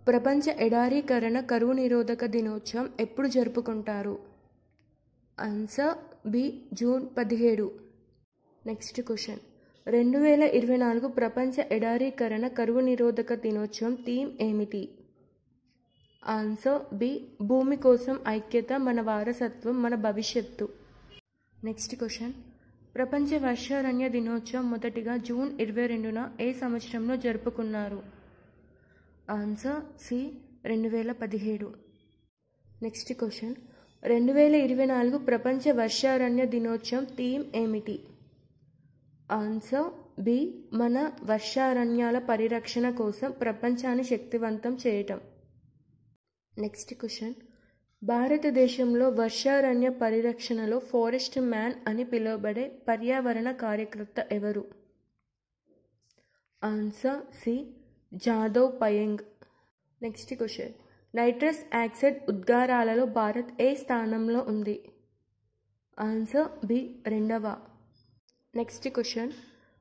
ప్రపంచ ఎడారీకరణ కరువు నిరోధక దినోత్సవం ఎప్పుడు జరుపుకుంటారు? Answer B. June 17. Next question. 2024 ప్రపంచ ఎడారీకరణ కరువు నిరోధక దినోత్సవం థీమ్ ఏమిటి? Answer B. భూమి కోసం ఐక్యత, మన వారసత్వం, మన భవిష్యత్తు. Next question. ప్రపంచ వర్షారణ్య దినోత్సవం మొదటిగా జూన్ 22న ఏ సంవత్సరంలో జరుపుకున్నారు? Answer C. 2017. Next question. 2024 ప్రపంచ వర్షారణ్య దినోత్సవం థీమ్ ఏమిటి? Answer B. మన వర్షారణ్యాల పరిరక్షణ కోసం ప్రపంచాన్ని శక్తివంతం చేయటం. Next question. భారతదేశంలో వర్షారణ్య పరిరక్షణలో ఫారెస్ట్ మ్యాన్ అని పిలువబడే పర్యావరణ కార్యకర్త ఎవరు? Answer C. Jadav Payeng. Next question. Nitrous oxide ఉద్గారాలలో భారత్ ఏ స్థానంలో ఉంది? Answer B. 2వ. Next question.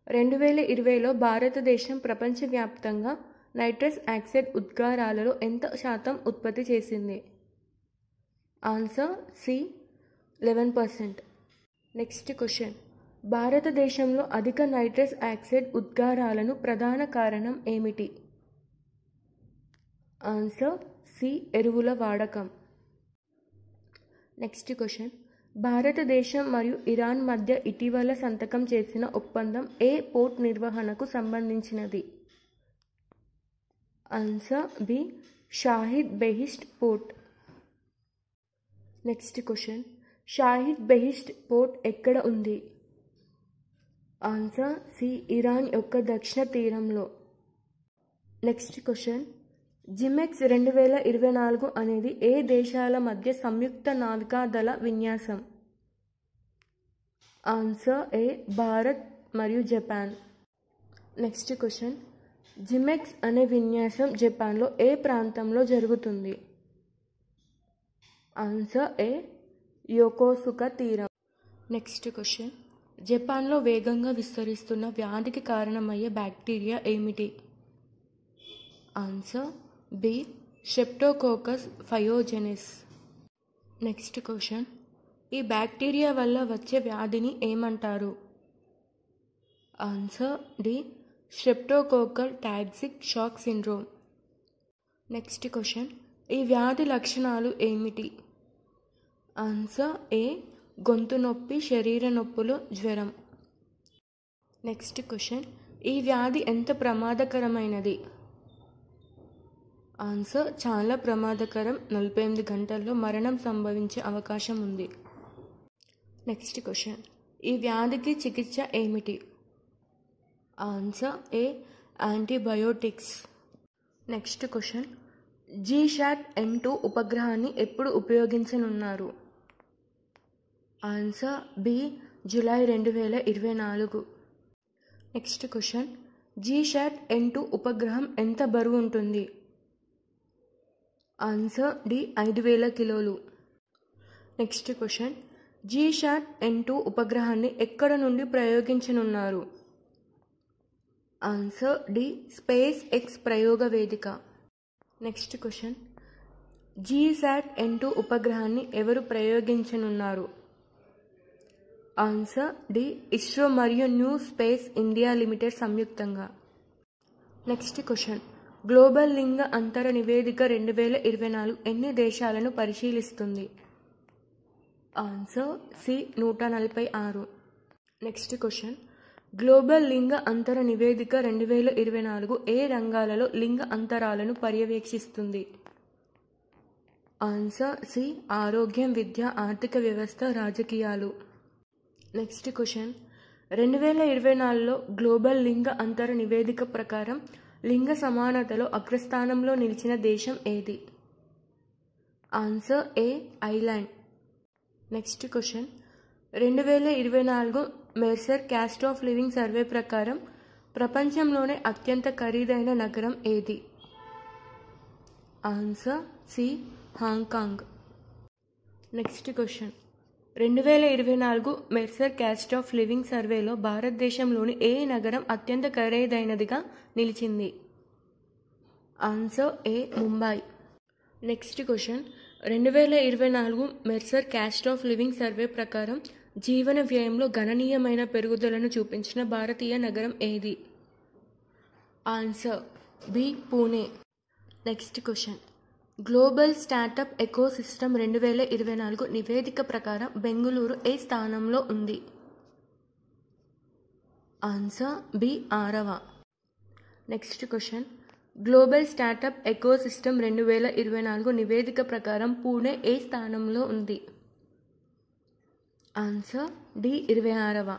2020లో భారతదేశం ప్రపంచవ్యాప్తంగా నైట్రస్ ఆక్సైడ్ ఉద్గారాలలో ఎంత శాతం ఉత్పత్తి చేసింది? Answer C. 11%. Next question. భారతదేశంలో అధిక నైట్రస్ ఆక్సైడ్ ఉద్గారాలను ప్రధాన కారణం ఏమిటి? Answer C. ఎరువుల వాడకం. Next question. భారతదేశం మరియు ఇరాన్ మధ్య ఇటీవల సంతకం చేసిన ఒప్పందం ఏ పోర్ట్ నిర్వహణకు సంబంధించినది? Answer B. Shahid Beheshti port. Next question. Shahid Beheshti port ఎక్కడ ఉంది? Answer C. ఇరాన్ యొక్క దక్షిణ తీరంలో. Next question. జిమెక్స్ 2024 అనేది ఏ దేశాల మధ్య సంయుక్త నావికాదళ విన్యాసం? ఆన్సర్ ఏ. భారత్ మరియు జపాన్. Next question. జిమెక్స్ అనే విన్యాసం జపాన్లో ఏ ప్రాంతంలో జరుగుతుంది? Answer A. యోకోసుకా తీరం. Next question. జపాన్లో వేగంగా విస్తరిస్తున్న వ్యాధికి కారణమయ్యే బ్యాక్టీరియా ఏమిటి? Answer B. Streptococcus pyogenes. Next question. ఈ బ్యాక్టీరియా వల్ల వచ్చే వ్యాధిని ఏమంటారు? Answer D. Streptococcal toxic shock syndrome. Next question. ఈ వ్యాధి లక్షణాలు ఏమిటి? Answer A. గొంతు నొప్పి, శరీర నొప్పులు, జ్వరం. Next question. ఈ వ్యాధి ఎంత ప్రమాదకరమైనది? ఆన్సర్ చాలా ప్రమాదకరం. 48 గంటల్లో మరణం సంభవించే అవకాశం ఉంది. Next question. ఈ వ్యాధికి చికిత్స ఏమిటి? Answer A. Antibiotics. Next question. GSAT-N2 ఉపగ్రహాన్ని ఎప్పుడు ఉపయోగించనున్నారు? Answer B. July 2024. Next question. GSAT-N2 ఉపగ్రహం ఎంత బరువు ఉంటుంది? Answer D. 5000 కిలోలు. Next question. GSAT-N2 ఉపగ్రహాన్ని ఎక్కడ నుండి ప్రయోగించనున్నారు? Answer D. స్పేస్ ఎక్స్ ప్రయోగ వేదిక. Next question. GSAT-N2 ఉపగ్రహాన్ని ఎవరు ప్రయోగించనున్నారు? Answer D. ఇస్రో మరియు న్యూ స్పేస్ ఇండియా లిమిటెడ్ సంయుక్తంగా. Next question. గ్లోబల్ లింగ అంతర నివేదిక 2024 ఎన్ని దేశాలను పరిశీలిస్తుంది? Answer C. 146. Next question. Global లింగ అంతర నివేదిక 2024 ఏ రంగాలలో లింగ అంతరాలను పర్యవేక్షిస్తుంది? Answer C. ఆరోగ్యం, విద్య, ఆర్థిక వ్యవస్థ, రాజకీయాలు. Next question. 2024లో గ్లోబల్ లింగ అంతర నివేదిక ప్రకారం లింగ సమానతలో అగ్రస్థానంలో నిలిచిన దేశం ఏది? Answer A. Ireland. Next question. 2024 Mercer cost of living survey ప్రకారం ప్రపంచంలోనే అత్యంత ఖరీదైన నగరం ఏది? Answer C. Hong Kong. Next question. 2024 Mercer cost of living సర్వేలో భారతదేశంలోని ఏ నగరం అత్యంత ఖరీదైనదిగా నిలిచింది? Answer A Mumbai. Next question 2024 Mercer cost of living survey ప్రకారం జీవన వ్యయంలో గణనీయమైన పెరుగుదలను చూపించిన భారతీయ నగరం ఏది? Answer B Pune. Next question global startup ecosystem 2024 నివేదిక ప్రకారం బెంగుళూరు ఏ స్థానంలో ఉంది? ఆన్సర్ బి 6వ. Next question global startup ecosystem 2024 నివేదిక ప్రకారం పూణే ఏ స్థానంలో ఉంది? Answer D 26వ.